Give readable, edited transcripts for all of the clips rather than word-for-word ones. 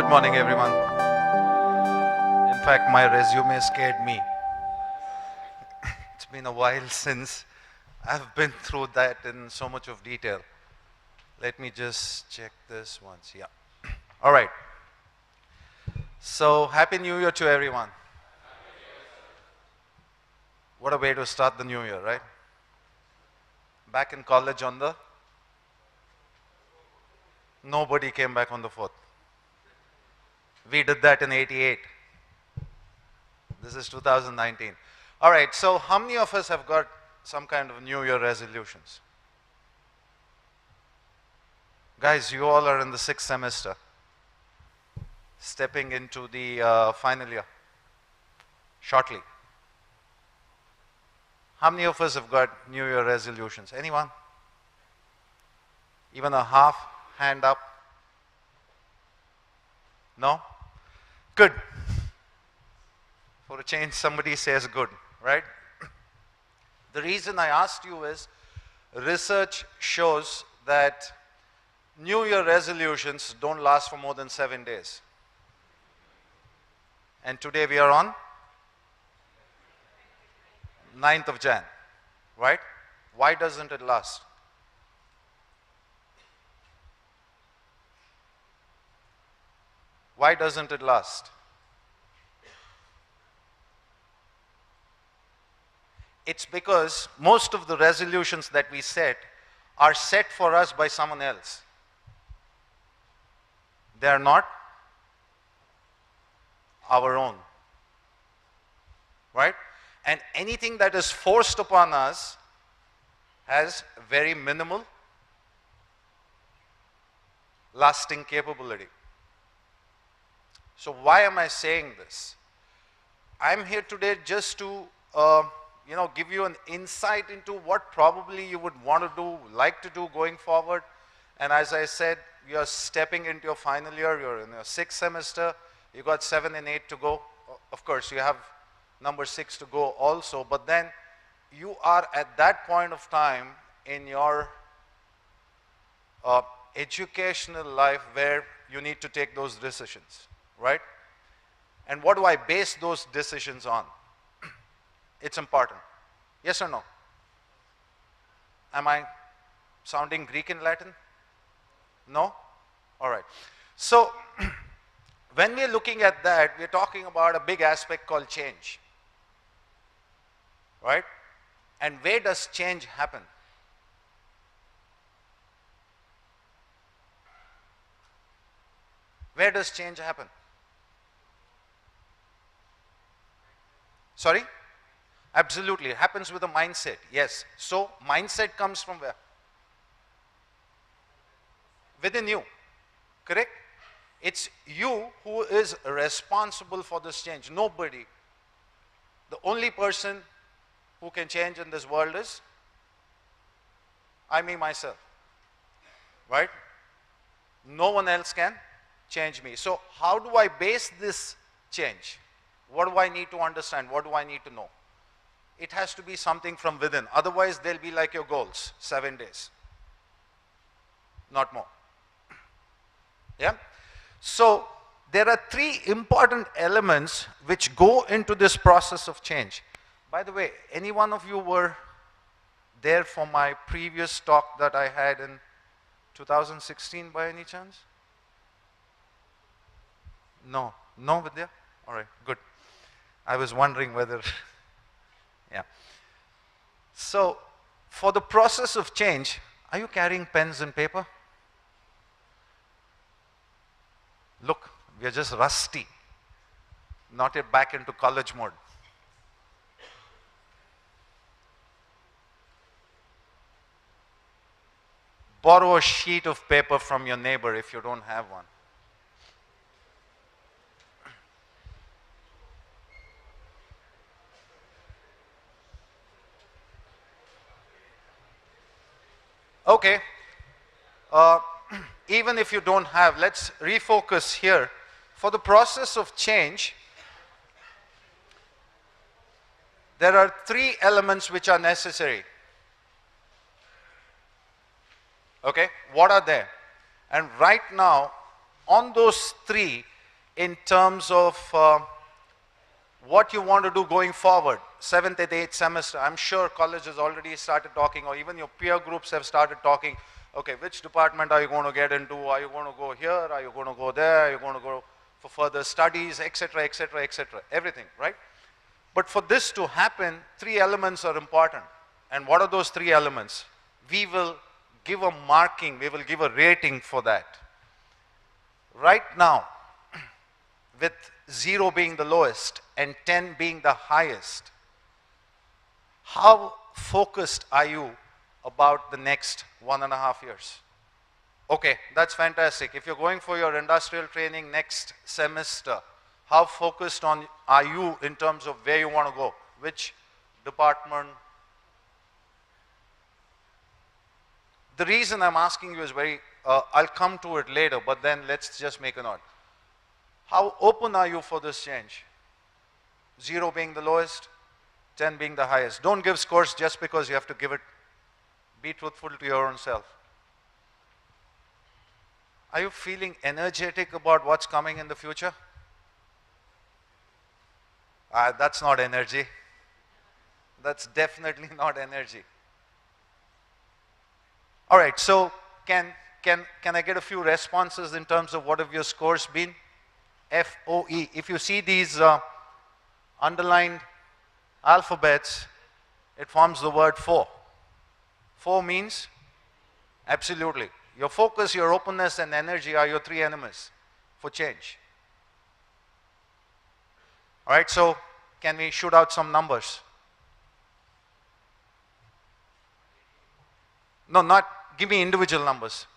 Good morning, everyone. In fact, my resume scared me. It's been a while since I've been through that in so much of detail. Let me just check this once. Yeah. All right. So, Happy New Year to everyone. What a way to start the new year, right? Back in college on the... Nobody came back on the 4th. We did that in '88. This is 2019. All right, so how many of us have got some kind of New Year resolutions? Guys, you all are in the 6th semester, stepping into the final year shortly. How many of us have got New Year resolutions? Anyone? Even a half hand up? No? Good. For a change, somebody says good, right? The reason I asked you is, research shows that New Year resolutions don't last for more than 7 days. And today we are on 9th of Jan, right? Why doesn't it last? Why doesn't it last? It's because most of the resolutions that we set are set for us by someone else. They are not our own, right? And anything that is forced upon us has very minimal lasting capability. So why am I saying this? I'm here today just to give you an insight into what probably you would want to do, like to do going forward. And as I said, you're stepping into your final year, you're in your 6th semester, you got 7 and 8 to go. Of course, you have number 6 to go also, but then you are at that point of time in your educational life where you need to take those decisions, right? And what do I base those decisions on? It's important. Yes or no? Am I sounding Greek and Latin? No? All right. So, when we're looking at that, we're talking about a big aspect called change. Right? And where does change happen? Where does change happen? Sorry? Absolutely. It happens with a mindset. Yes. So, mindset comes from where? Within you. Correct? It's you who is responsible for this change. Nobody. The only person who can change in this world is me, myself. Right? No one else can change me. So, how do I base this change? What do I need to understand? What do I need to know? It has to be something from within. Otherwise, they'll be like your goals, 7 days. Not more. Yeah? So, there are 3 important elements which go into this process of change. By the way, any one of you were there for my previous talk that I had in 2016 by any chance? No. No, Vidya? All right, good. I was wondering whether... Yeah. So, for the process of change, are you carrying pens and paper? Look, we are just rusty. Not yet back into college mode. Borrow a sheet of paper from your neighbor if you don't have one. Okay, even if you don't have, let's refocus here. For the process of change, there are 3 elements which are necessary. Okay, what are they? And right now, on those 3, in terms of what you want to do going forward, 7th and 8th semester. I'm sure college has already started talking, or even your peer groups have started talking, okay, which department are you going to get into? Are you going to go here? Are you going to go there? Are you going to go for further studies, etc., etc., etc., everything, right? But for this to happen, 3 elements are important. And what are those 3 elements? We will give a marking, we will give a rating for that. Right now, with 0 being the lowest and 10 being the highest, how focused are you about the next 1.5 years? Okay, that's fantastic. If you're going for your industrial training next semester, how focused are you in terms of where you want to go? Which department? The reason I'm asking you is I'll come to it later, but then let's just make a note. How open are you for this change? 0 being the lowest, 10 being the highest. Don't give scores just because you have to give it. Be truthful to your own self. Are you feeling energetic about what's coming in the future? That's not energy. That's definitely not energy. All right, so can I get a few responses in terms of what have your scores been? FOE. If you see these underlined alphabets, it forms the word 4. 4 means absolutely. Your focus, your openness, and energy are your 3 enemies for change. All right, so can we shoot out some numbers? No, not give me individual numbers.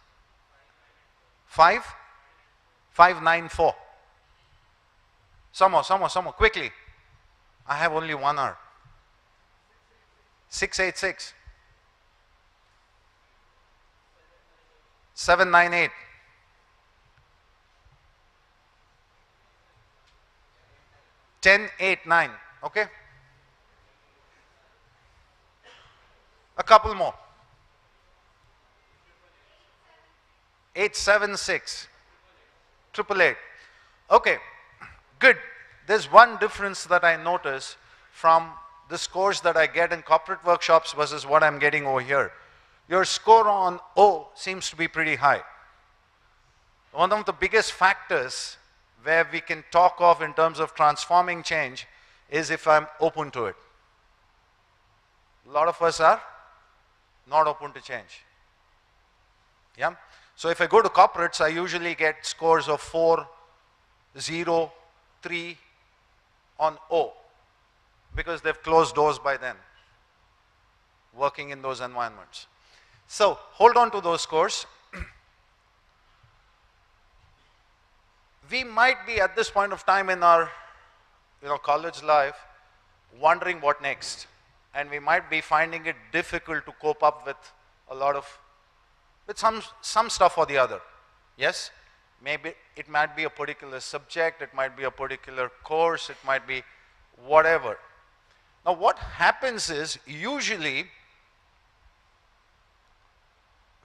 5? 594. Some more, quickly. I have only 1 hour. 686. 798. 1089. Okay? A couple more. 876. 888. Okay. Good. There's one difference that I notice from the scores that I get in corporate workshops versus what I'm getting over here. Your score on O seems to be pretty high. One of the biggest factors where we can talk of in terms of transforming change is if I'm open to it. A lot of us are not open to change. Yeah? So if I go to corporates, I usually get scores of 4, 0, 3 on O because they've closed doors by then, working in those environments. So hold on to those scores. We might be at this point of time in our college life wondering what next, and we might be finding it difficult to cope up with some stuff or the other. Yes? Maybe it might be a particular subject, it might be a particular course, it might be whatever. Now what happens is usually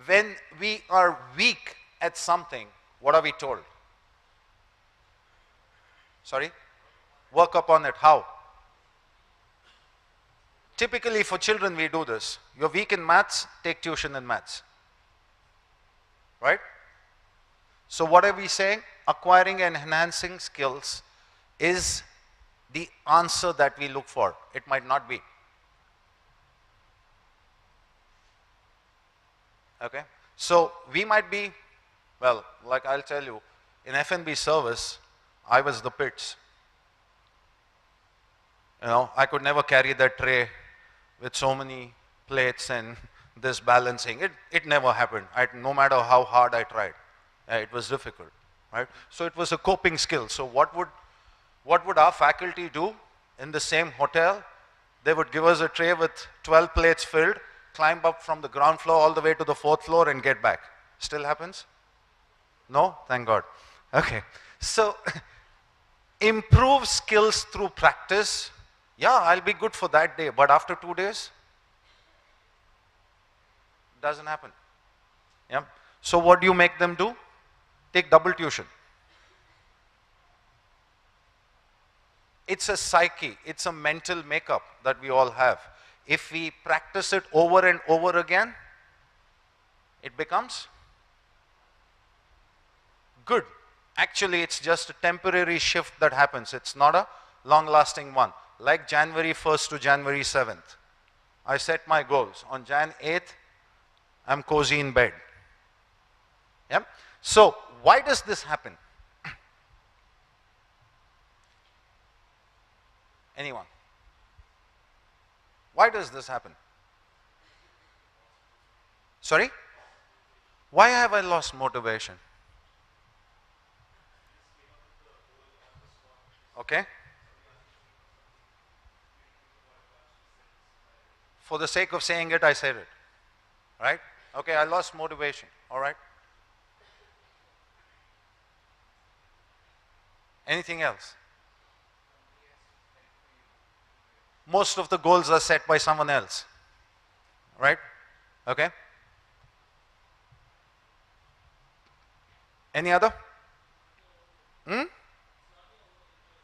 when we are weak at something, what are we told? Sorry? Work upon it. How? Typically for children we do this. You're weak in maths, take tuition in maths. Right? So what are we saying? Acquiring and enhancing skills is the answer that we look for. It might not be. Okay? So we might be, well, like I'll tell you, in F&B service, I was the pits. I could never carry that tray with so many plates and this balancing. It never happened. No matter how hard I tried. It was difficult, right? So it was a coping skill. So what would our faculty do in the same hotel? They would give us a tray with 12 plates filled, climb up from the ground floor all the way to the 4th floor and get back. Still happens? No? Thank God. Okay. So improve skills through practice. Yeah, I'll be good for that day, but after 2 days, doesn't happen. Yeah. So what do you make them do? Take double tuition. It's a psyche, it's a mental makeup that we all have. If we practice it over and over again, it becomes good. Actually, it's just a temporary shift that happens. It's not a long-lasting one. Like January 1st to January 7th. I set my goals. On Jan 8th, I'm cozy in bed. Yeah? So, why does this happen? Anyone? Why does this happen? Sorry? Why have I lost motivation? Okay? For the sake of saying it, I said it. Right? Okay, I lost motivation. Alright? Anything else? Most of the goals are set by someone else. Right? Okay? Any other?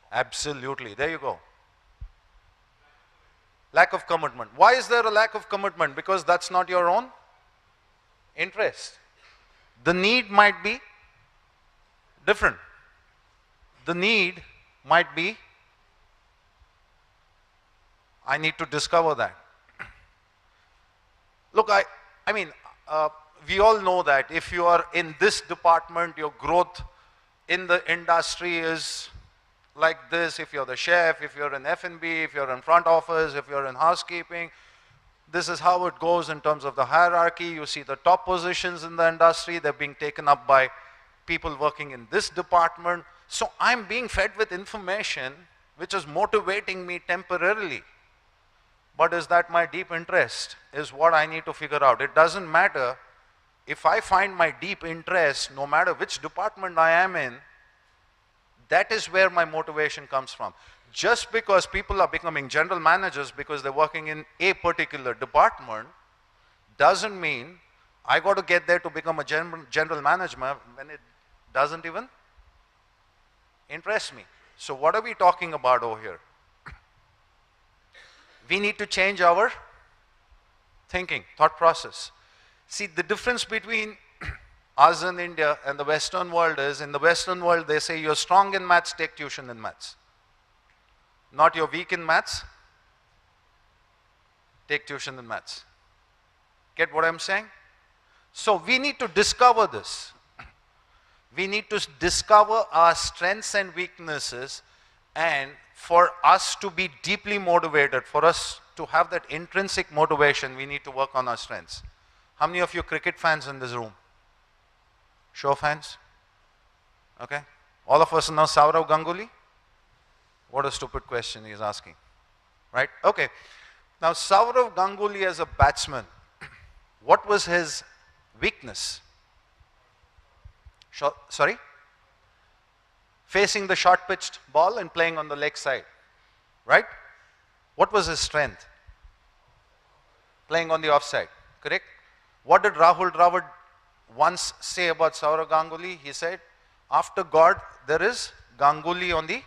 Absolutely. There you go. Lack of commitment. Why is there a lack of commitment? Because that's not your own interest. The need might be different. The need might be, I need to discover that. Look, I mean, we all know that if you are in this department, your growth in the industry is like this. If you're the chef, if you're in F&B, if you're in front office, if you're in housekeeping, this is how it goes in terms of the hierarchy. You see the top positions in the industry, they're being taken up by people working in this department. So I'm being fed with information which is motivating me temporarily. But is that my deep interest? Is what I need to figure out. It doesn't matter if I find my deep interest, no matter which department I am in, that is where my motivation comes from. Just because people are becoming general managers because they're working in a particular department doesn't mean I got to get there to become a general manager when it doesn't even interest me. So what are we talking about over here? We need to change our thinking, thought process. See, the difference between us in India and the Western world is, in the Western world they say you're strong in maths, take tuition in maths. Not you're weak in maths, take tuition in maths. Get what I'm saying? So we need to discover this. We need to discover our strengths and weaknesses, and for us to be deeply motivated, for us to have that intrinsic motivation, we need to work on our strengths. How many of you cricket fans in this room? Show of hands. Okay. All of us know Sourav Ganguly? What a stupid question he is asking. Right? Okay. Now Sourav Ganguly as a batsman, what was his weakness? Sorry? Facing the short pitched ball and playing on the leg side. Right? What was his strength? Playing on the offside. Correct? What did Rahul Dravid once say about Sourav Ganguly? He said, after God, there is Ganguly on the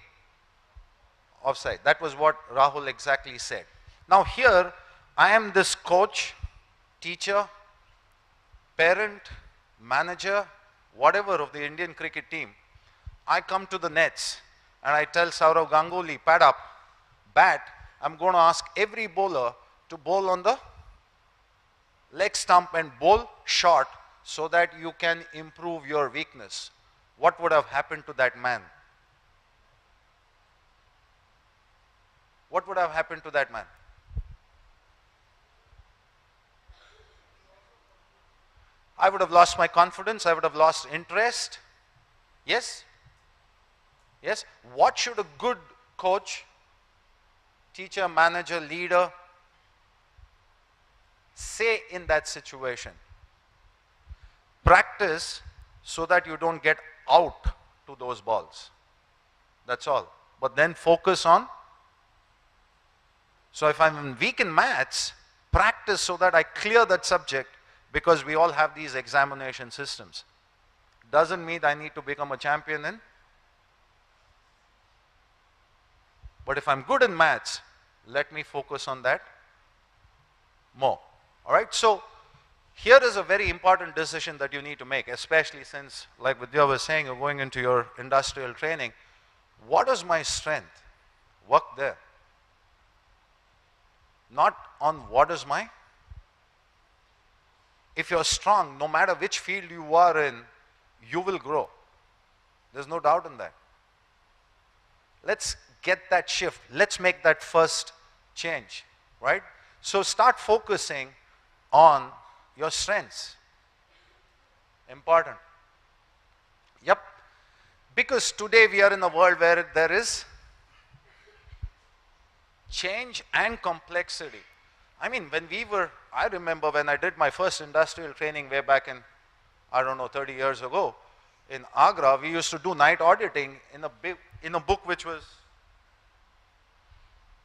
offside. That was what Rahul exactly said. Now here, I am this coach, teacher, parent, manager, whatever of the Indian cricket team. I come to the nets and I tell Sourav Ganguly, pad up, bat. I'm going to ask every bowler to bowl on the leg stump and bowl short so that you can improve your weakness. What would have happened to that man? What would have happened to that man? I would have lost my confidence, I would have lost interest. Yes? Yes? What should a good coach, teacher, manager, leader say in that situation? Practice so that you don't get out to those balls. That's all. But then focus on. So if I'm weak in maths, practice so that I clear that subject, because we all have these examination systems. Doesn't mean I need to become a champion in But if I'm good in maths, let me focus on that more. All right, so here is a very important decision that you need to make, especially since, like Vidya was saying, you're going into your industrial training. What is my strength? Work there. Not on what is my. If you're strong, no matter which field you are in, you will grow. There's no doubt in that. Let's get that shift. Let's make that first change, right? So start focusing on your strengths. Important. Yep. Because today we are in a world where there is change and complexity. I mean, I remember when I did my first industrial training way back in, I don't know, 30 years ago, in Agra, we used to do night auditing in a book which was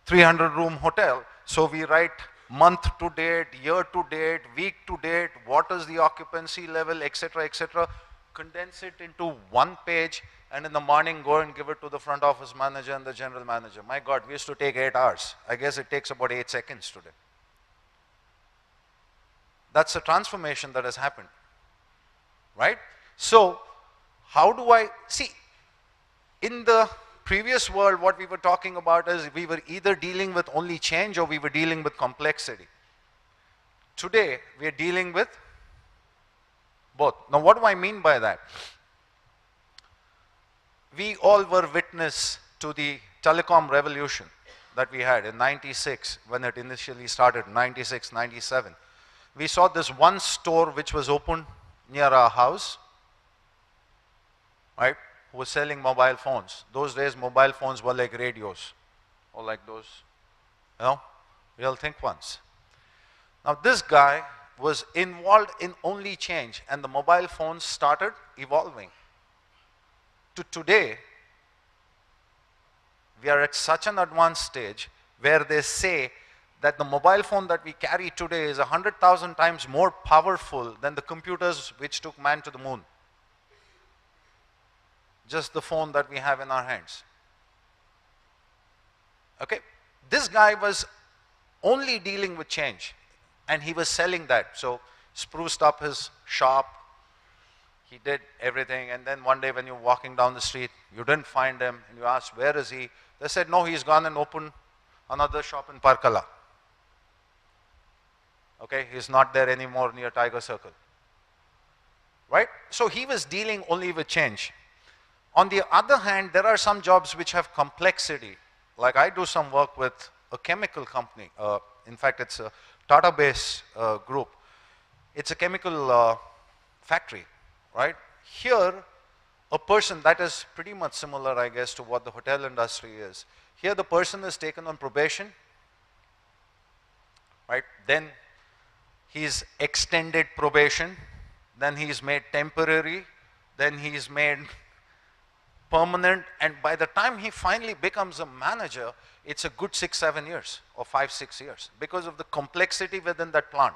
300-room hotel. So we write month to date, year to date, week to date, what is the occupancy level, etc., etc. Condense it into one page, and in the morning go and give it to the front office manager and the general manager. My God, we used to take 8 hours. I guess it takes about 8 seconds today. That's a transformation that has happened, right? So how do I see? In the previous world, what we were talking about is we were either dealing with only change or we were dealing with complexity. Today, we are dealing with both. Now, what do I mean by that? We all were witness to the Telecom Revolution that we had in 96 when it initially started, 96, 97. We saw this one store which was open near our house, right? Who was selling mobile phones. Those days, mobile phones were like radios, or like those, real think ones. Now, this guy was involved in only change, and the mobile phones started evolving. To today, we are at such an advanced stage where they say that the mobile phone that we carry today is 100,000 times more powerful than the computers which took man to the moon. Just the phone that we have in our hands. Okay, this guy was only dealing with change, and he was selling that. So spruced up his shop, he did everything, and then one day when you're walking down the street, you didn't find him, and you asked, where is he? They said, no, he's gone and opened another shop in Parkala. Okay, he's not there anymore near Tiger Circle. Right? So he was dealing only with change. On the other hand, there are some jobs which have complexity. Like I do some work with a chemical company. In fact, it's a Tata-based group. It's a chemical factory, right? Here, a person that is pretty much similar, I guess, to what the hotel industry is. Here, the person is taken on probation, right? Then he's extended probation. Then he's made temporary. Then he's made permanent, and by the time he finally becomes a manager, it's a good 6-7 years or 5-6 years because of the complexity within that plant.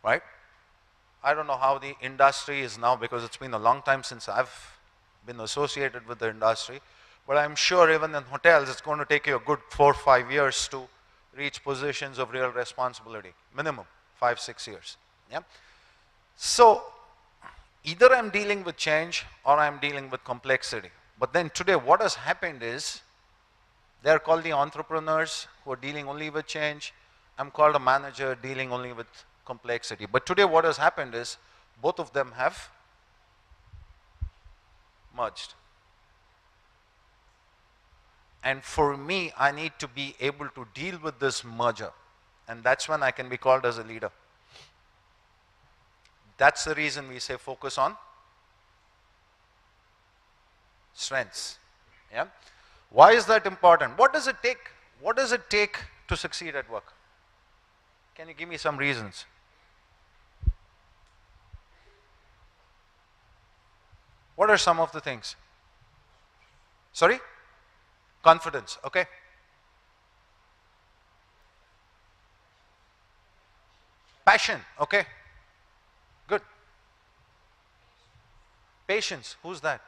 Right? I don't know how the industry is now because it's been a long time since I've been associated with the industry, but I'm sure even in hotels it's going to take you a good 4-5 years to reach positions of real responsibility, minimum 5-6 years. Yeah. So either I'm dealing with change or I'm dealing with complexity. But then today what has happened is they're called the entrepreneurs who are dealing only with change. I'm called a manager dealing only with complexity. But today what has happened is both of them have merged. And for me, I need to be able to deal with this merger. And that's when I can be called as a leader. That's the reason we say focus on strengths. Yeah? Why is that important? What does it take? What does it take to succeed at work? Can you give me some reasons? What are some of the things? Sorry? Confidence, okay. Passion, okay. Good. Patience, who's that?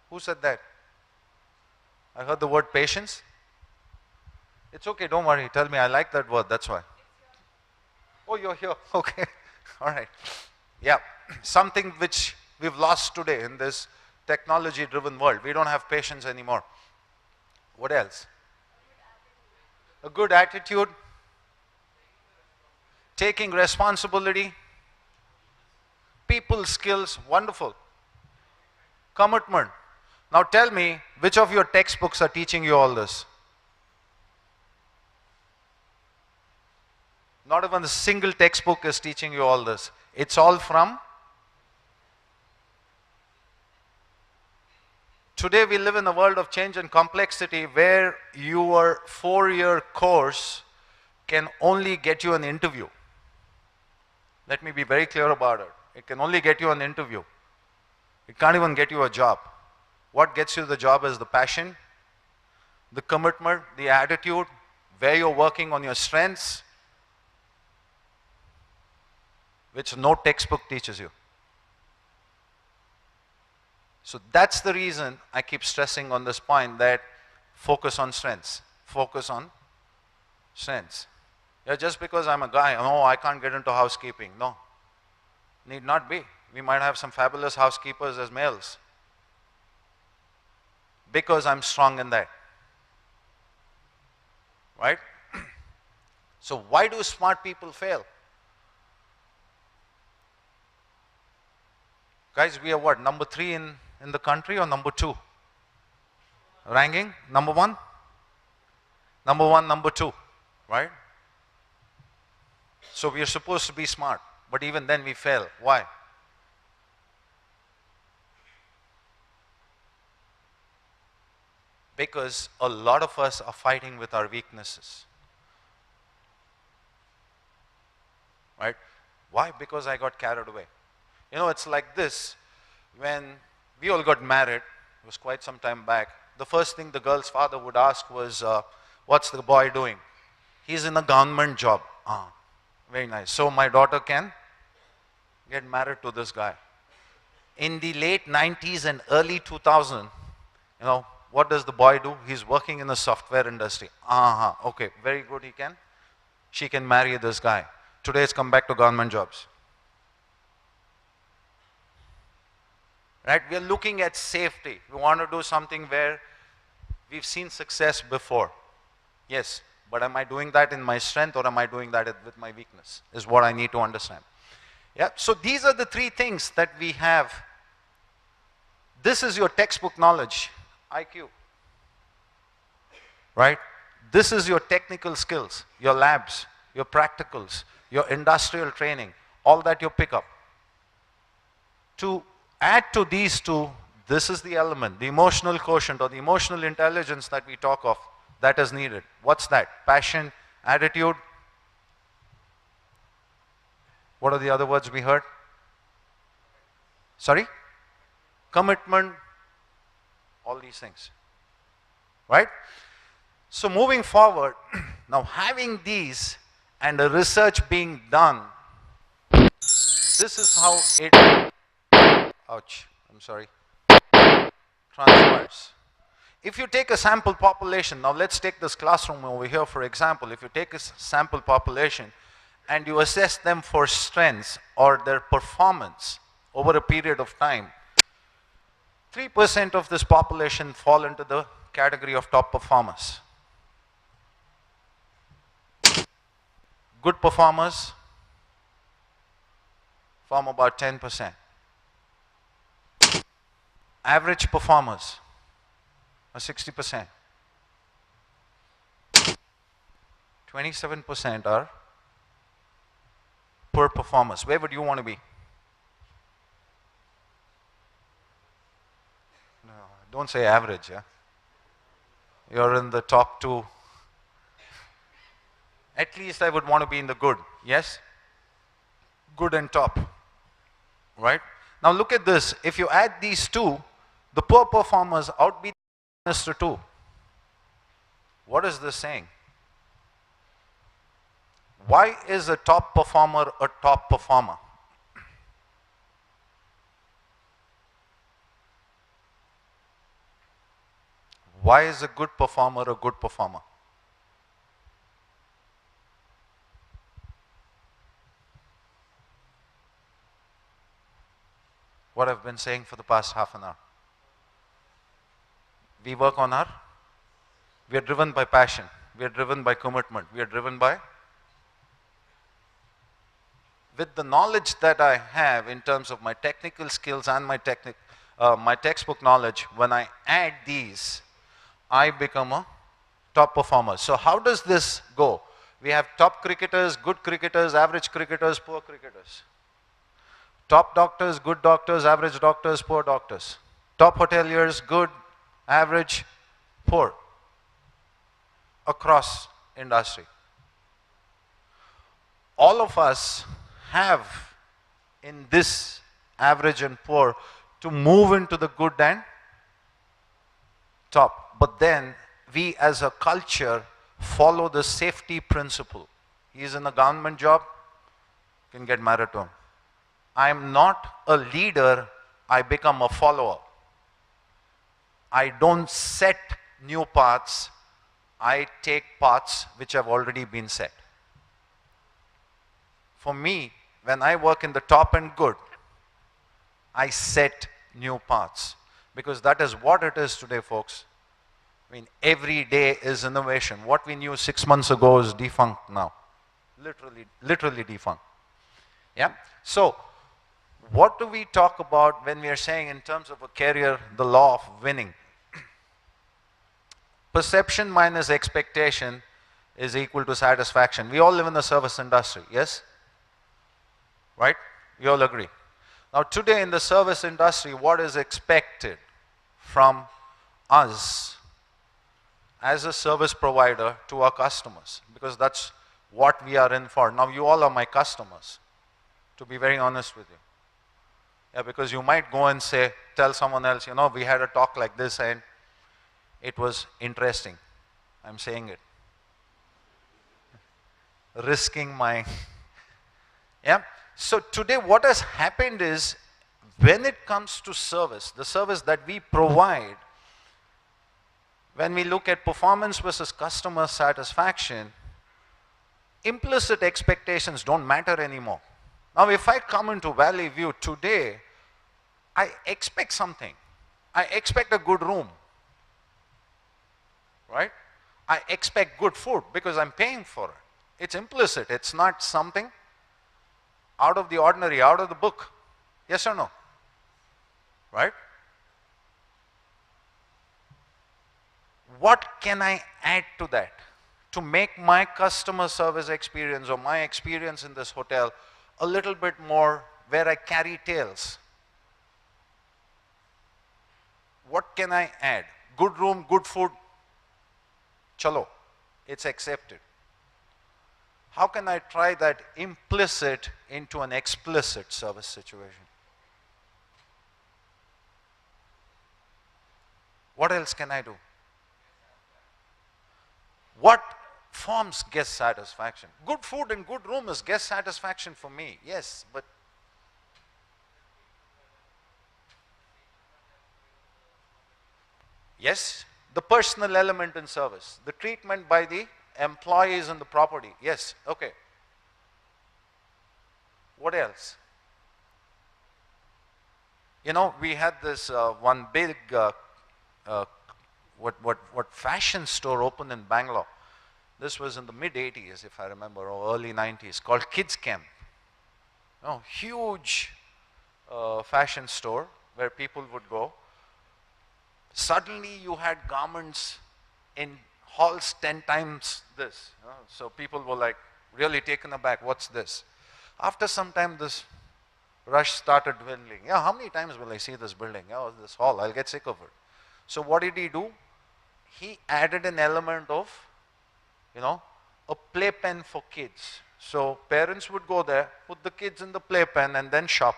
Who said that? I heard the word patience. It's okay, don't worry. Tell me, I like that word, that's why. Oh, you're here. Okay. All right. Yeah. Something which we've lost today in this technology-driven world. We don't have patience anymore. What else? A good attitude. Taking responsibility. People skills. Wonderful. Commitment. Now tell me, which of your textbooks are teaching you all this? Not even a single textbook is teaching you all this. It's all from. Today we live in a world of change and complexity where your 4-year course can only get you an interview. Let me be very clear about it. It can only get you an interview. It can't even get you a job. What gets you the job is the passion, the commitment, the attitude, where you're working on your strengths, which no textbook teaches you. So that's the reason I keep stressing on this point that focus on strengths. Focus on strengths. Yeah, just because I'm a guy, oh, I can't get into housekeeping. No, need not be. We might have some fabulous housekeepers as males. Because I'm strong in that. Right? So why do smart people fail? Guys, we are what? Number 3 in the country or number 2? Ranking? Number 1? Number 1, number 2. Right? So we are supposed to be smart. But even then we fail. Why? Because a lot of us are fighting with our weaknesses. Right? Why? Because I got carried away. You know, it's like this. When we all got married, it was quite some time back, the first thing the girl's father would ask was, what's the boy doing? He's in a government job. Ah, very nice. So my daughter can get married to this guy. In the late 90s and early 2000, you know, what does the boy do? He's working in the software industry. Okay, very good, she can marry this guy. Today it's come back to government jobs. Right? We are looking at safety. We want to do something where we've seen success before. Yes, but am I doing that in my strength or am I doing that with my weakness? Is what I need to understand. Yeah. So these are the 3 things that we have. This is your textbook knowledge, IQ. Right? This is your technical skills, your labs, your practicals, your industrial training, all that you pick up. To add to these 2, this is the element, the emotional quotient or the emotional intelligence that we talk of, that is needed. What's that? Passion, attitude. What are the other words we heard? Sorry? Commitment, all these things. Right? So moving forward, now having these and a research being done, this is how it, ouch, I'm sorry, transpires. If you take a sample population, now let's take this classroom over here for example, if you take a sample population and you assess them for strengths or their performance over a period of time, 3% of this population fall into the category of top performers. Good performers form about 10%. Average performers are 60%. 27% are poor performers. Where would you want to be? No, don't say average, yeah? You're in the top 2. At least I would want to be in the good, yes? Good and top, right? Now look at this. If you add these 2, the poor performers outbeat the to 2. What is this saying? Why is a top performer a top performer? Why is a good performer a good performer? What I've been saying for the past half an hour. We work on we are driven by passion. We are driven by commitment. We are driven by, with the knowledge that I have in terms of my technical skills and my textbook knowledge, when I add these, I become a top performer. So how does this go? We have top cricketers, good cricketers, average cricketers, poor cricketers. Top doctors, good doctors, average doctors, poor doctors. Top hoteliers, good, average, poor. Across industry. All of us have in this average and poor to move into the good and top. But then we as a culture follow the safety principle. He's in a government job, can get married to him. I am not a leader, I become a follower. I don't set new paths, I take paths which have already been set. For me, when I work in the top and good, I set new paths. Because that is what it is today, folks. I mean, every day is innovation. What we knew 6 months ago is defunct now. Literally defunct. Yeah? So, what do we talk about when we are saying in terms of a career, the law of winning? Perception minus expectation is equal to satisfaction. We all live in the service industry, yes? Right? You all agree? Now today in the service industry, what is expected from us as a service provider to our customers? Because that's what we are in for. Now you all are my customers, to be very honest with you. Yeah, because you might go and say, tell someone else, you know, we had a talk like this and it was interesting. I'm saying it. Risking my, yeah. So today what has happened is, when it comes to service, the service that we provide, when we look at performance versus customer satisfaction, implicit expectations don't matter anymore. Now if I come into Valley View today, I expect something. I expect a good room. Right? I expect good food because I'm paying for it. It's implicit. It's not something out of the ordinary, out of the book. Yes or no? Right? What can I add to that to make my customer service experience or my experience in this hotel a little bit more where I carry tales? What can I add? Good room, good food. Chalo, it's accepted. How can I try that implicit into an explicit service situation? What else can I do? What forms guest satisfaction? Good food and good room is guest satisfaction for me, yes, but yes, the personal element in service, the treatment by the employees and the property, yes, okay. What else? You know, we had this one big what fashion store opened in Bangalore. This was in the mid 80s, if I remember, or early 90s, called Kids Camp. Oh, huge fashion store where people would go. Suddenly you had garments in halls 10 times this. So people were like really taken aback, what's this? After some time this rush started dwindling. Yeah, how many times will I see this building? Oh, this hall, I'll get sick of it. So what did he do? He added an element of, you know, a playpen for kids. So parents would go there, put the kids in the playpen and then shop.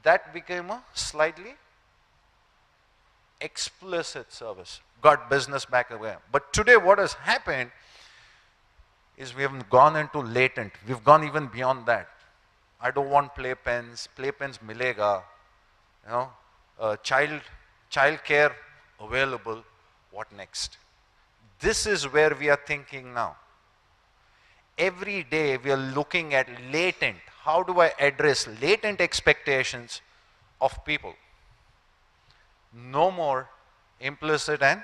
That became a slightly explicit service. Got business back away. But today what has happened is we have gone into latent. We've gone even beyond that. I don't want playpens. Playpens milega. You know, child care available. what next? This is where we are thinking now. Every day we are looking at latent, how do I address latent expectations of people? No more implicit and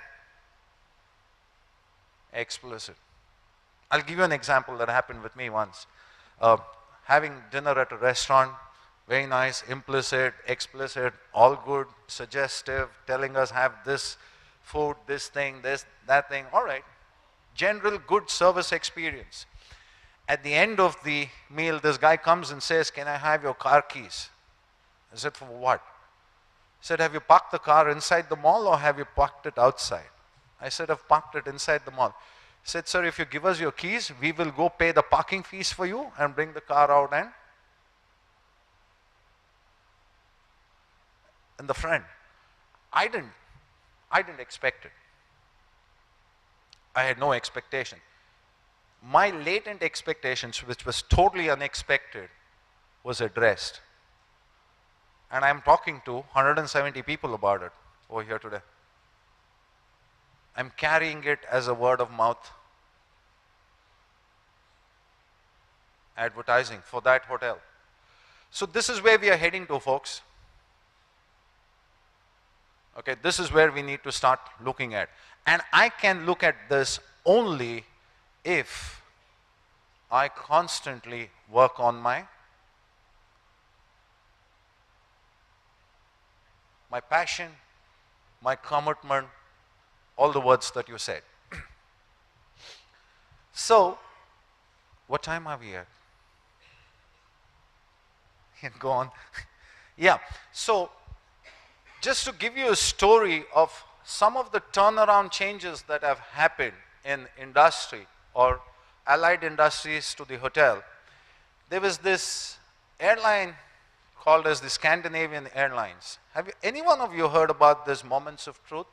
explicit. I'll give you an example that happened with me once. Having dinner at a restaurant, very nice, implicit, explicit, all good, suggestive, telling us have this food, this thing, this, that thing, all right. General good service experience. At the end of the meal, this guy comes and says, can I have your car keys? I said, for what? He said, have you parked the car inside the mall or have you parked it outside? I said, I've parked it inside the mall. He said, sir, if you give us your keys, we will go pay the parking fees for you and bring the car out and the friend. I didn't expect it. I had no expectation. My latent expectations, which was totally unexpected, was addressed. And I'm talking to 170 people about it over here today. I'm carrying it as a word of mouth advertising for that hotel. So this is where we are heading to, folks. Okay, this is where we need to start looking at. And I can look at this only if I constantly work on my passion, my commitment, all the words that you said. So, what time are we at? Go on. Yeah, so just to give you a story of some of the turnaround changes that have happened in industry or allied industries to the hotel. There was this airline called as the Scandinavian Airlines. Have you, any one of you heard about this Moments of Truth?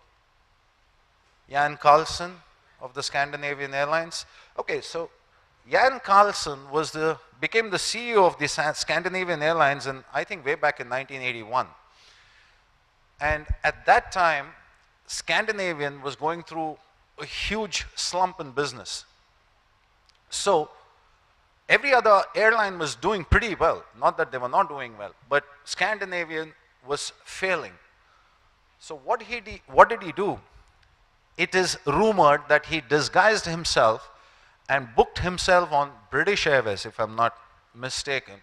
Jan Carlson of the Scandinavian Airlines. Okay, so Jan Carlson became the CEO of the Scandinavian Airlines in, I think, way back in 1981. And at that time, Scandinavian was going through a huge slump in business. So every other airline was doing pretty well. Not that they were not doing well, but Scandinavian was failing. So what did he do? It is rumored that he disguised himself and booked himself on British Airways, if I'm not mistaken.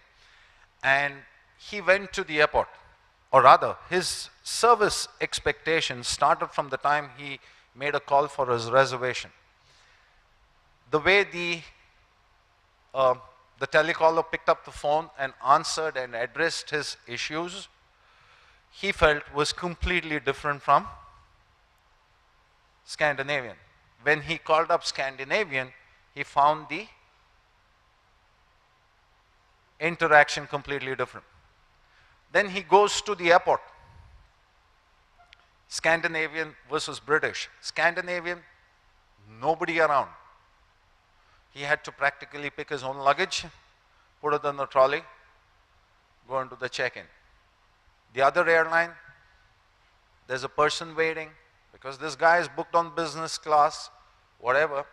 And he went to the airport. Or rather, his service expectations started from the time he made a call for his reservation. The way the telecaller picked up the phone and answered and addressed his issues, he felt was completely different from Scandinavian. When he called up Scandinavian, he found the interaction completely different. Then he goes to the airport. Scandinavian versus British. Scandinavian, nobody around. He had to practically pick his own luggage, put it on the trolley, go into the check-in. The other airline, there's a person waiting because this guy is booked on business class, whatever,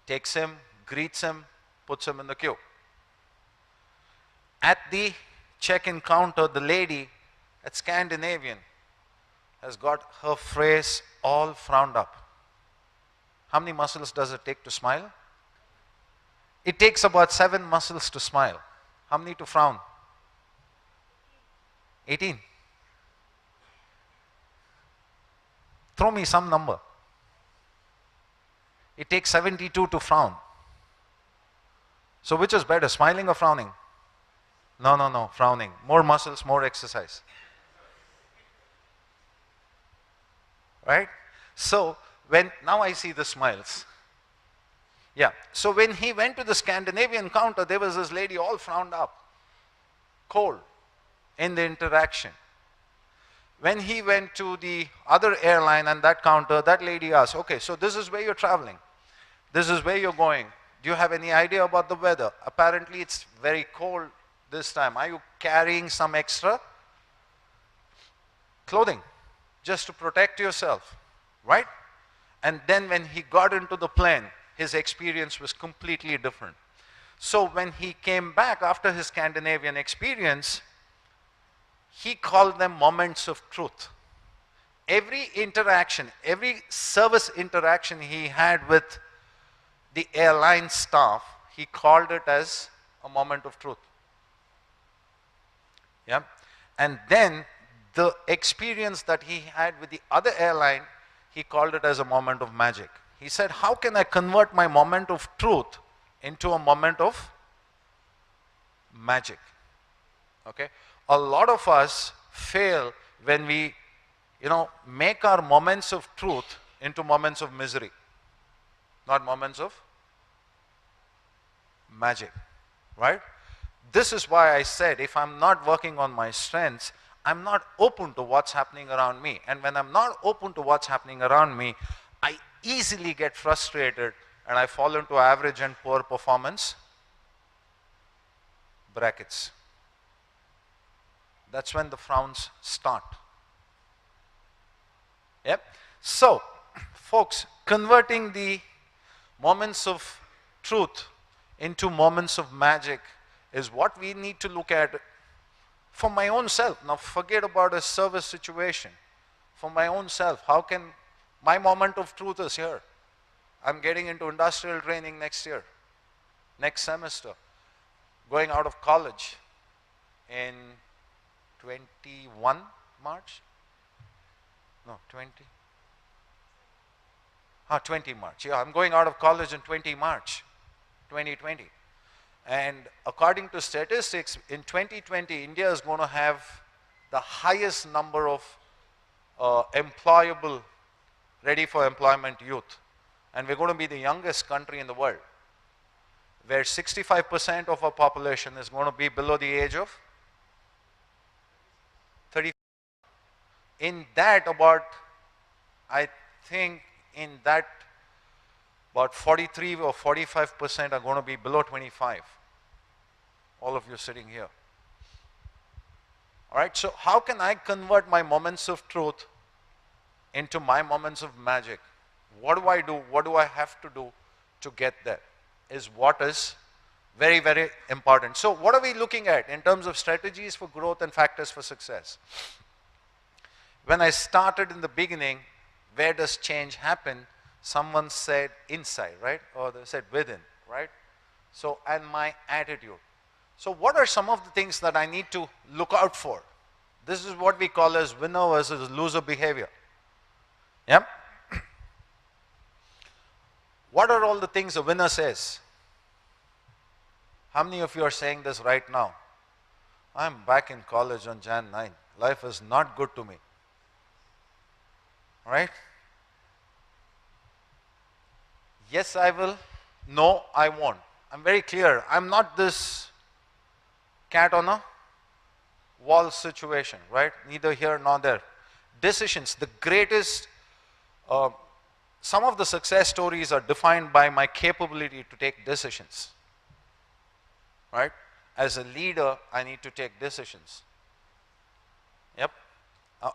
takes him, greets him, puts him in the queue. At the check-in counter, the lady at Scandinavian has got her face all frowned up. How many muscles does it take to smile? It takes about 7 muscles to smile. How many to frown? 18. Throw me some number. It takes 72 to frown. So which is better, smiling or frowning? No, frowning. More muscles, more exercise. Right? So, now I see the smiles. Yeah, so when he went to the Scandinavian counter, there was this lady all frowned up, cold in the interaction. When he went to the other airline and that counter, that lady asked, okay, so this is where you're traveling. This is where you're going. Do you have any idea about the weather? Apparently it's very cold this time. Are you carrying some extra clothing just to protect yourself, right? And then when he got into the plane, his experience was completely different. So when he came back after his Scandinavian experience, he called them moments of truth. Every interaction, every service interaction he had with the airline staff, he called it as a moment of truth. Yeah? And then the experience that he had with the other airline, he called it as a moment of magic. He said, how can I convert my moment of truth into a moment of magic? Okay? A lot of us fail when we, make our moments of truth into moments of misery, not moments of magic, right? This is why I said, if I'm not working on my strengths, I'm not open to what's happening around me. And when I'm not open to what's happening around me, I easily get frustrated and I fall into average and poor performance brackets. That's when the frowns start. Yep. So, folks, converting the moments of truth into moments of magic is what we need to look at for my own self. Now, forget about a service situation. For my own self, how can my moment of truth is here? I'm getting into industrial training next year, next semester, going out of college in 21 March? No, 20 March. Yeah, I'm going out of college in 20 March, 2020. And according to statistics, in 2020, India is going to have the highest number of employable, ready for employment youth. And we're going to be the youngest country in the world, where 65% of our population is going to be below the age of 30. In that, I think in that, about 43 or 45% are going to be below 25. All of you sitting here. All right, so how can I convert my moments of truth into my moments of magic? What do I do? What do I have to do to get there? Is what is very, very important. So what are we looking at in terms of strategies for growth and factors for success? When I started in the beginning, where does change happen? Someone said inside, right? Or they said within, right? So, and my attitude. So what are some of the things that I need to look out for? This is what we call as winner versus loser behavior. Yeah? What are all the things a winner says? How many of you are saying this right now? I'm back in college on Jan 9. Life is not good to me. Right? Yes, I will. No, I won't. I'm very clear. I'm not this cat on a wall situation, right? Neither here nor there. Decisions, the greatest, some of the success stories are defined by my capability to take decisions, right? As a leader, I need to take decisions. Yep.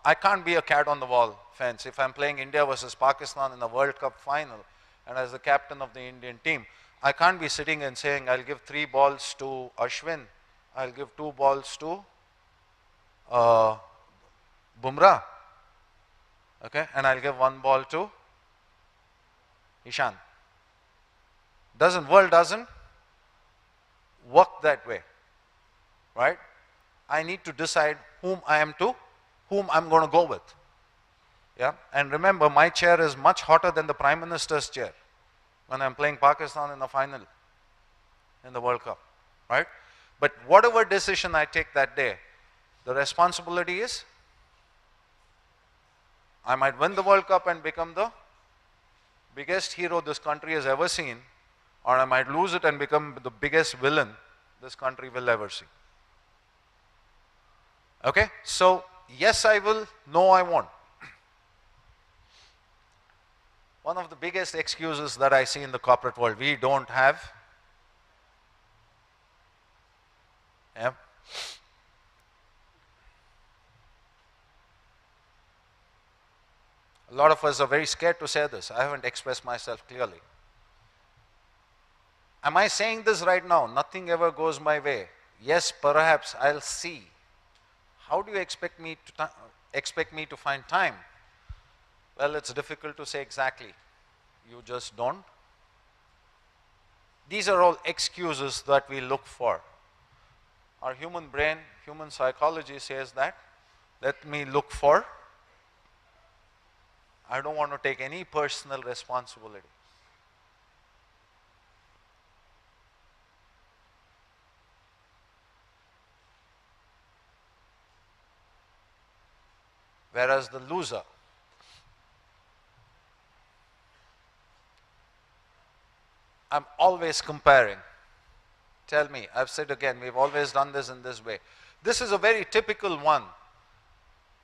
I can't be a cat on the wall fence. If I'm playing India versus Pakistan in the World Cup final, and as the captain of the Indian team, I can't be sitting and saying, I'll give 3 balls to Ashwin, I'll give 2 balls to Bumrah, okay, and I'll give 1 ball to Ishan. World doesn't work that way, right? I need to decide whom I'm going to go with. Yeah, and remember, my chair is much hotter than the Prime Minister's chair when I'm playing Pakistan in the final in the World Cup, right? But whatever decision I take that day, the responsibility is I might win the World Cup and become the biggest hero this country has ever seen, or I might lose it and become the biggest villain this country will ever see. Okay, so yes, I will, no, I won't. One of the biggest excuses that I see in the corporate world, we don't have. Yeah. A A lot of us are very scared to say this. I haven't expressed myself clearly. Am I saying this right now? Nothing ever goes my way. Yes, perhaps I'll see. How do you expect me to find time? Well, it's difficult to say exactly. You just don't. These are all excuses that we look for. Our human brain, human psychology says that, let me look for. I don't want to take any personal responsibility. Whereas the loser, I'm always comparing. Tell me, I've said again, we've always done this in this way. This is a very typical one.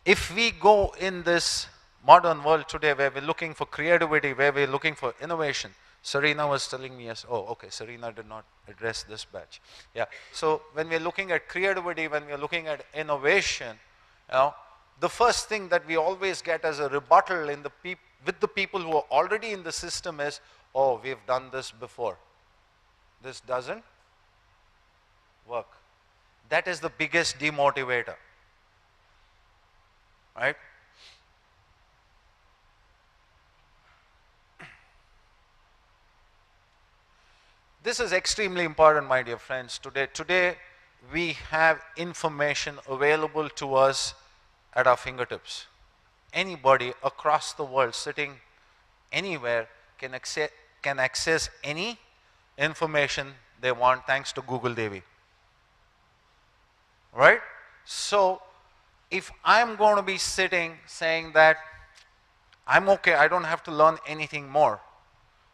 If we go in this modern world today where we're looking for creativity, where we're looking for innovation, Serena was telling me, yes, oh, okay, Serena did not address this batch. Yeah, so when we're looking at creativity, when we're looking at innovation, the first thing that we always get as a rebuttal with the people who are already in the system is, oh, we've done this before. This doesn't work. That is the biggest demotivator, right? This is extremely important, my dear friends. Today we have information available to us at our fingertips. Anybody across the world sitting anywhere can access any information they want thanks to Google Devi. Right? So if I'm going to be sitting saying that I'm okay, I don't have to learn anything more,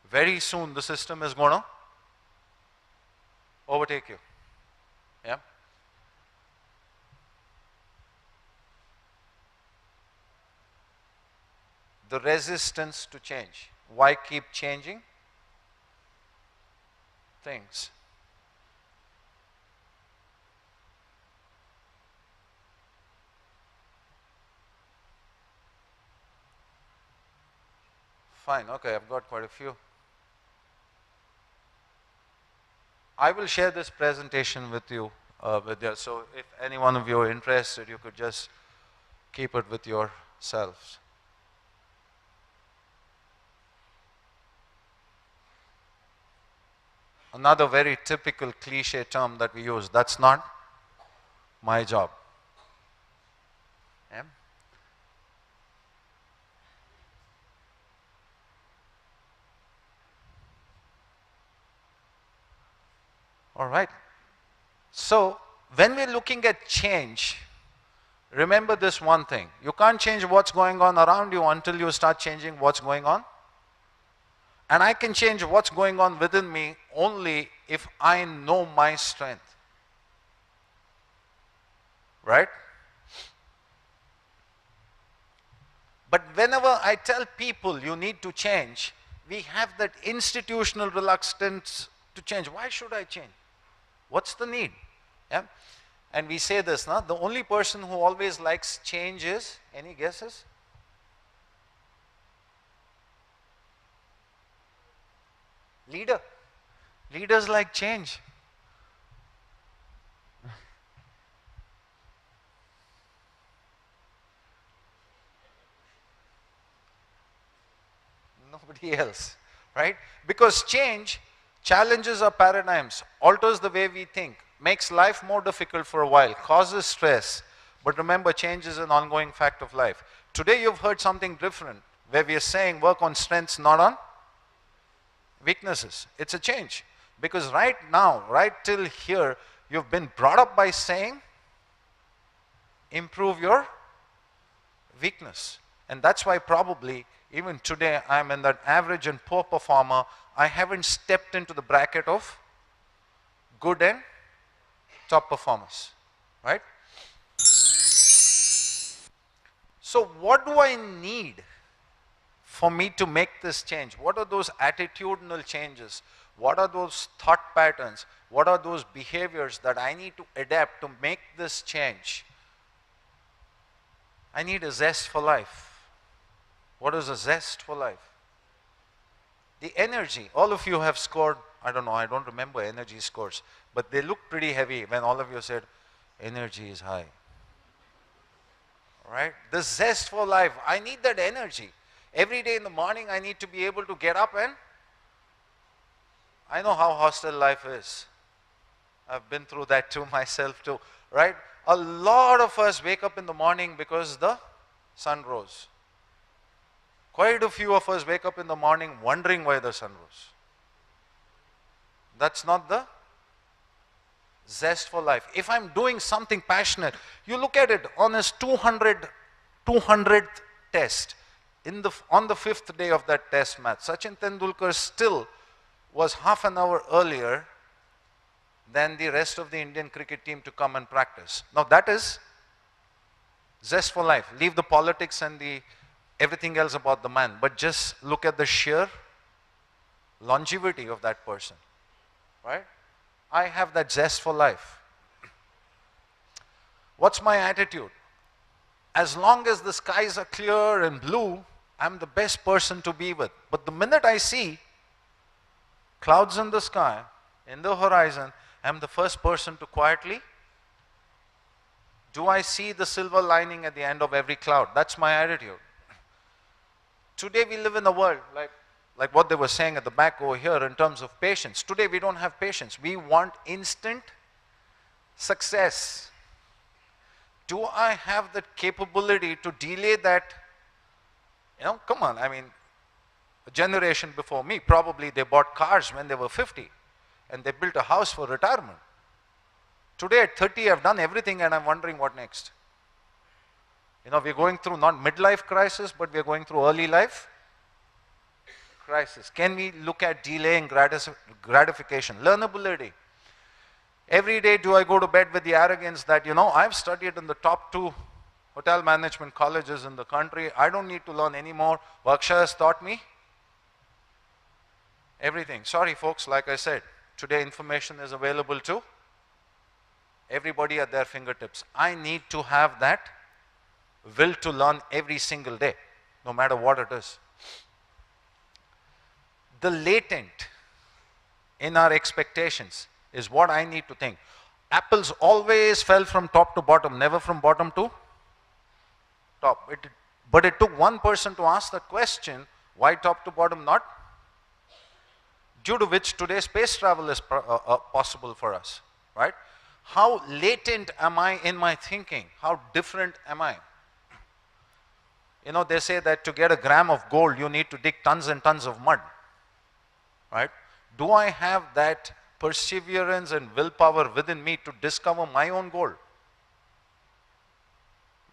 very soon the system is going to overtake you. Yeah? The resistance to change. Why keep changing things? Fine, okay, I've got quite a few. I will share this presentation with you, so if any one of you are interested, you could just keep it with yourselves. Another very typical cliche term that we use, that's not my job. Yeah? All right. So when we're looking at change, remember this one thing. You can't change what's going on around you until you start changing what's going on. And I can change what's going on within me only if I know my strength. Right? But whenever I tell people you need to change, we have that institutional reluctance to change. Why should I change? What's the need? Yeah? And we say this, no? The only person who always likes change is, any guesses? Leader. Leaders like change. Nobody else, right? Because change challenges our paradigms, alters the way we think, makes life more difficult for a while, causes stress. But remember, change is an ongoing fact of life. Today you've heard something different, where we are saying work on strengths, not on weaknesses. It's a change. Because right now, right till here, you've been brought up by saying, improve your weakness. And that's why probably, even today, I'm in that average and poor performer. I haven't stepped into the bracket of good and top performers, right? So what do I need for me to make this change? What are those attitudinal changes? What are those thought patterns? What are those behaviors that I need to adapt to make this change? I need a zest for life. What is a zest for life? The energy. All of you have scored, I don't know, I don't remember energy scores, but they look pretty heavy when all of you said, energy is high. Right? The zest for life. I need that energy. Every day in the morning I need to be able to get up, and I know how hostile life is. I've been through that too myself too. Right? A lot of us wake up in the morning because the sun rose. Quite a few of us wake up in the morning wondering why the sun rose. That's not the zest for life. If I'm doing something passionate, you look at it on his 200th test. On the 5th day of that test match, Sachin Tendulkar still was half an hour earlier than the rest of the Indian cricket team to come and practice. Now that is zest for life. Leave the politics and everything else about the man, but just look at the sheer longevity of that person. Right? I have that zest for life. What's my attitude? As long as the skies are clear and blue, I'm the best person to be with. But the minute I see clouds in the sky, in the horizon, I'm the first person to quietly, do I see the silver lining at the end of every cloud? That's my attitude. Today we live in a world like what they were saying at the back over here in terms of patience. Today we don't have patience. We want instant success. Do I have the capability to delay that? Come on, I mean, a generation before me, probably they bought cars when they were 50 and they built a house for retirement. Today at 30, I've done everything and I'm wondering what next. We're going through not midlife crisis, but we're going through early life crisis. Can we look at delaying gratification, learnability? Every day do I go to bed with the arrogance that, I've studied in the top 2 hotel management colleges in the country. I don't need to learn any more. WGSHA has taught me everything. Sorry folks, like I said, today information is available to everybody at their fingertips. I need to have that will to learn every single day, no matter what it is. The latent in our expectations is what I need to think. Apples always fell from top to bottom, never from bottom to top. But it took one person to ask the question, why top to bottom not? Due to which today space travel is possible for us, right? How latent am I in my thinking? How different am I? They say that to get a gram of gold, you need to dig tons and tons of mud, right? Do I have that perseverance and willpower within me to discover my own gold?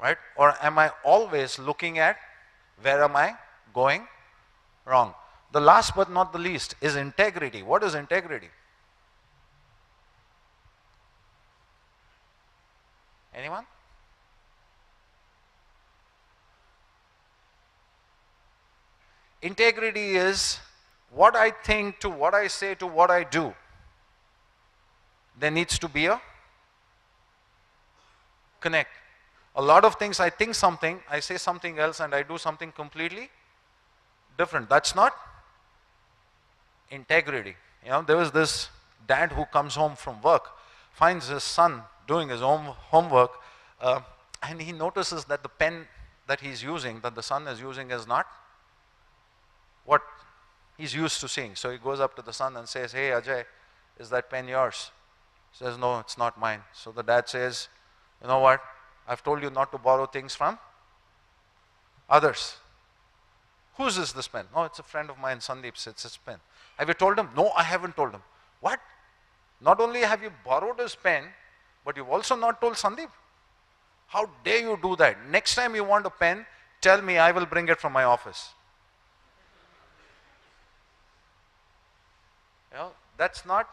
Right? Or am I always looking at where am I going wrong? The last but not the least is integrity. What is integrity? Anyone? Integrity is what I think to what I say to what I do. There needs to be a connect. A lot of things I think something, I say something else, and I do something completely different. That's not integrity. There was this dad who comes home from work, finds his son doing his own homework, and he notices that the pen that he's using, that the son is using, is not what he's used to seeing. So he goes up to the son and says, "Hey Ajay, is that pen yours?" He says, "No, it's not mine." So the dad says, "You know what? I've told you not to borrow things from others. Whose is this pen?" "Oh, it's a friend of mine, Sandeep's, it's his pen." "Have you told him?" "No, I haven't told him." "What? Not only have you borrowed his pen, but you've also not told Sandeep? How dare you do that? Next time you want a pen, tell me, I will bring it from my office." That's not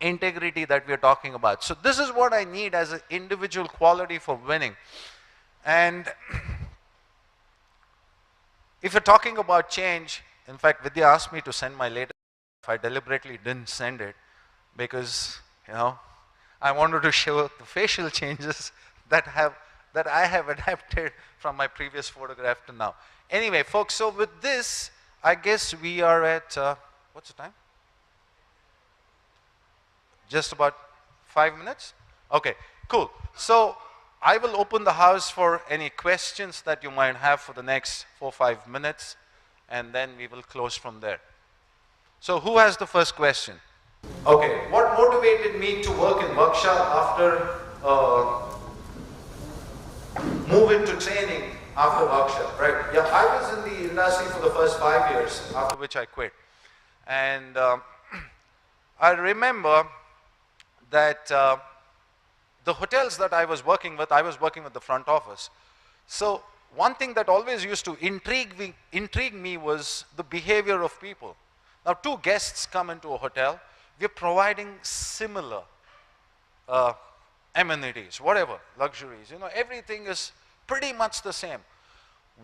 integrity that we are talking about. So this is what I need as an individual quality for winning. And if you're talking about change, in fact, Vidya asked me to send my latest. I deliberately didn't send it because, I wanted to show the facial changes that have that I have adapted from my previous photograph to now. Anyway, folks, so with this, I guess we are at, what's the time? Just about 5 minutes? Okay, cool. So I will open the house for any questions that you might have for the next 4 or 5 minutes, and then we will close from there. So who has the first question? Okay, what motivated me to work in workshop after move into training after workshop, right? Yeah, I was in the industry for the first 5 years, after which I quit. And I remember that the hotels that I was working with the front office. So one thing that always used to intrigue me was the behavior of people. Now, two guests come into a hotel, we're providing similar amenities, whatever, luxuries, you know, everything is pretty much the same.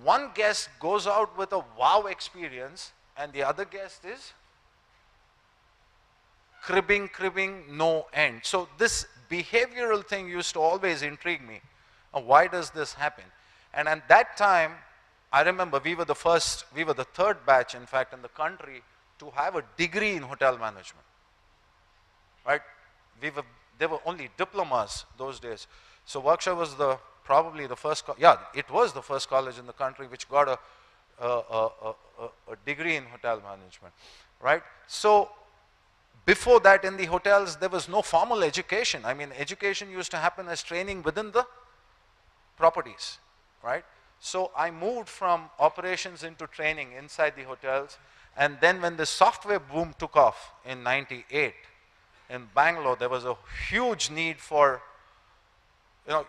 One guest goes out with a wow experience, and the other guest is cribbing, no end. So this behavioral thing used to always intrigue me. Why does this happen? And at that time, I remember we were the third batch, in fact, in the country to have a degree in hotel management, right? There were only diplomas those days. So Workshop was probably the first, it was the first college in the country which got a degree in hotel management, right? So before that, in the hotels, there was no formal education. I mean, education used to happen as training within the properties, right? So I moved from operations into training inside the hotels. And then when the software boom took off in '98 in Bangalore, there was a huge need for, you know,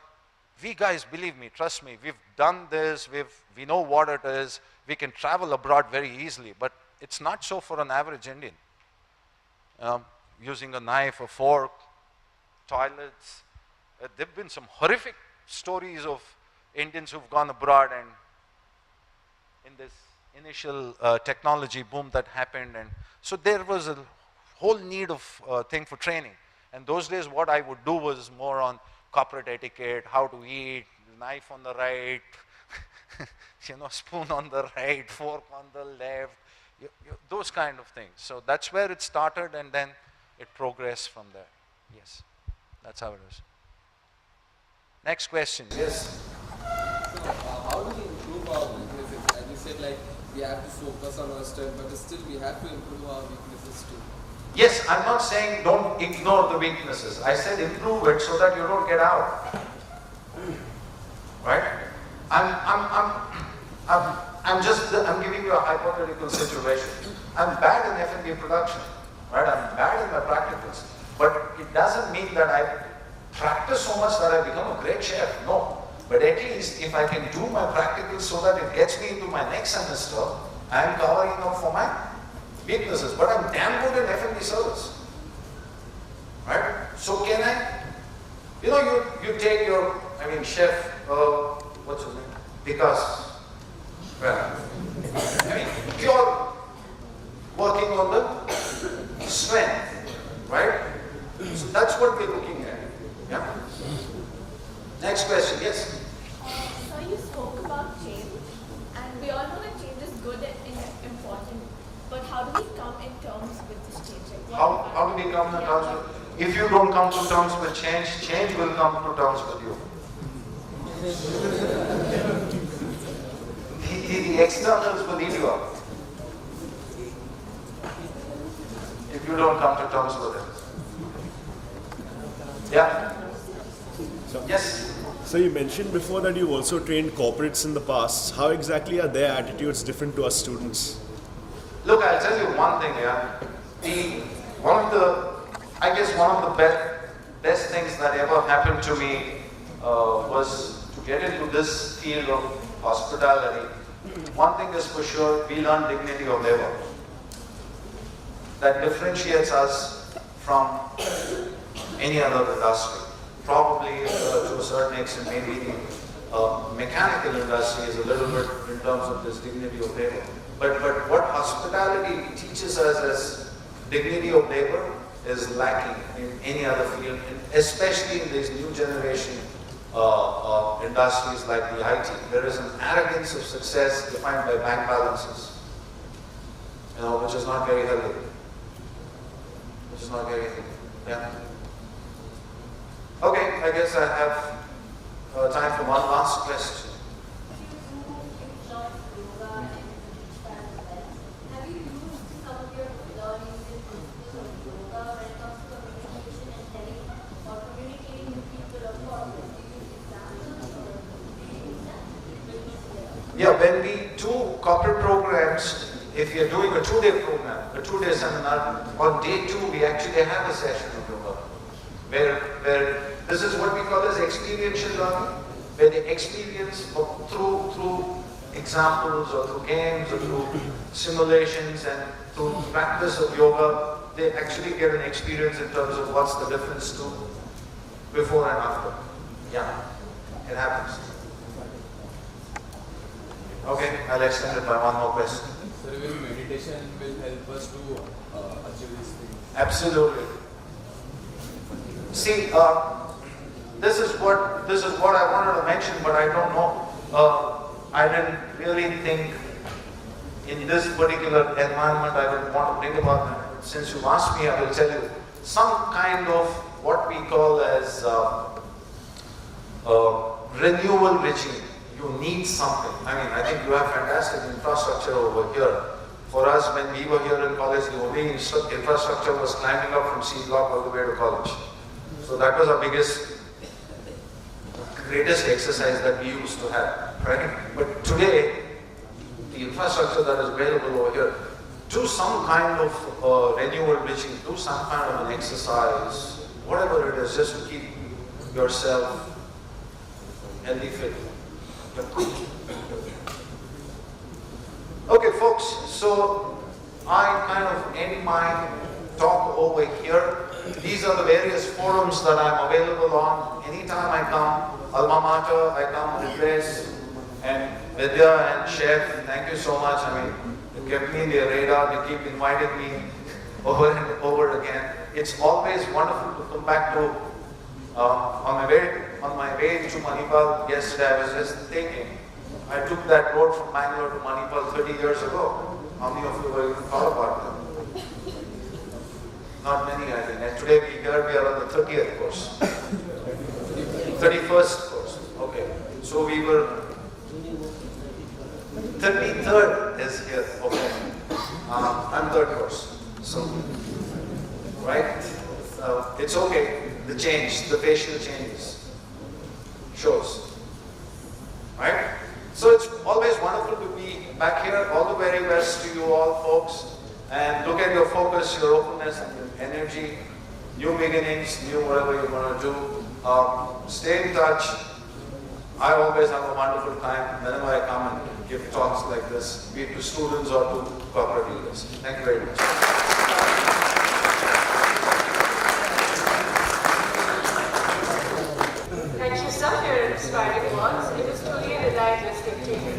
we guys, believe me, trust me, we've done this, we know what it is, we can travel abroad very easily, but it's not so for an average Indian. Using a knife, a fork, toilets. There have been some horrific stories of Indians who've gone abroad, and in this initial technology boom that happened, and so there was a whole need of thing for training. And those days what I would do was more on corporate etiquette, how to eat, knife on the right, you know, spoon on the right, fork on the left, those kind of things. So that's where it started, and then it progressed from there. Yes, that's how it is. Next question. Yes. So, how do we improve our weaknesses? As you said, like, we have to focus on our strength, but still we have to improve our weaknesses too. Yes, I'm not saying don't ignore the weaknesses. I said improve it so that you don't get out. Right? I'm giving you a hypothetical situation. I'm bad in F&B production. Right? I'm bad in my practicals. But it doesn't mean that I practice so much that I become a great chef. No. But at least if I can do my practicals so that it gets me into my next semester, I'm covering up for my weaknesses. But I'm damn good in F&B service. Right? So can I, you know, you take your, chef, what's his name? Because, well, pure working on the strength, right? So that's what we're looking at. Yeah. Next question, yes. So you spoke about change, and we all know that change is good and important. But how do we come in terms with this change? Like, how do we come to terms with? If you don't come to terms with change, change will come to terms with you. The externals will eat you up if you don't come to terms with it. Yeah? Yes? So you mentioned before that you also trained corporates in the past. How exactly are their attitudes different to us students? Look, I'll tell you one thing, yeah. One of the best things that ever happened to me was to get into this field of hospitality. One thing is for sure, we learn dignity of labor. That differentiates us from any other industry. Probably to a certain extent, maybe the mechanical industry is a little bit in terms of this dignity of labor. But what hospitality teaches us as dignity of labor is lacking in any other field, and especially in this new generation industries like the IT. There is an arrogance of success defined by bank balances, which is not very healthy. Which is not very healthy. Yeah. Okay, I guess I have time for one last question. Yeah, when we do corporate programs, if you're doing a 2-day program, a 2-day seminar, on day 2 we actually have a session of yoga, where this is what we call as experiential learning, where they experience through examples or through games or through simulations and through practice of yoga, they actually get an experience in terms of what's the difference to before and after. Yeah, it happens. Okay, I'll extend it by one more question. So will meditation will help us to achieve these things? Absolutely. See, this is what I wanted to mention, but I don't know. I didn't really think in this particular environment I would want to bring about that. Since you asked me, I will tell you some kind of what we call as renewal regime. You need something. I mean, I think you have fantastic infrastructure over here. For us, when we were here in college, the only infrastructure was climbing up from C block all the way to college. So that was our greatest exercise that we used to have, right? But today, the infrastructure that is available over here, do some kind of renewal regime, do some kind of an exercise, whatever it is, just to keep yourself healthy, fit. Okay, folks, so I kind of end my talk over here. These are the various forums that I'm available on. Anytime I come, alma mater, I come to place, and Vidya and Chef, thank you so much. I mean, you kept me in the radar, you keep inviting me over and over again. It's always wonderful to come back to, on my way to Manipal yesterday, I was just thinking, I took that road from Bangalore to Manipal 30 years ago. How many of you were even thought about that? Not many, I think. And today we are on the 30th course. 31st course. Okay. So we were 33rd is here. Okay. I'm third course. So, right? It's okay. The change, the facial changes shows. Right? So it's always wonderful to be back here. All the very best to you all, folks. And look at your focus, your openness, and your energy. New beginnings, new whatever you want to do. Stay in touch. I always have a wonderful time whenever I come and give talks like this, be it to students or to corporate leaders. Thank you very much. Thank you, sir, for your inspiring words. It was truly a delight listening to you.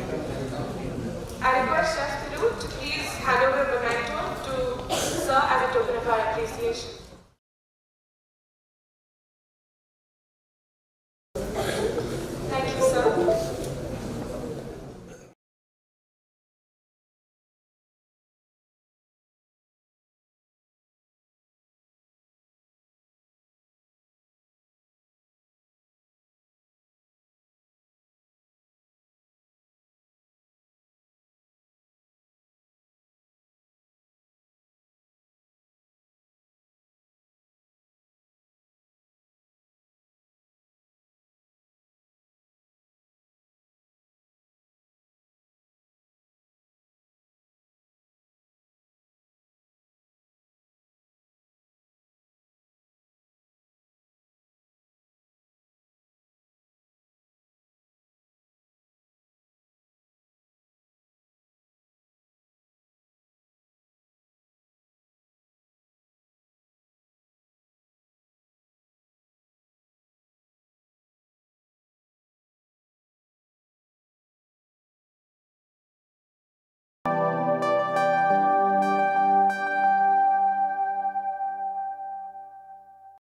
I request Chef to please hand over the memento to sir as a token of our appreciation.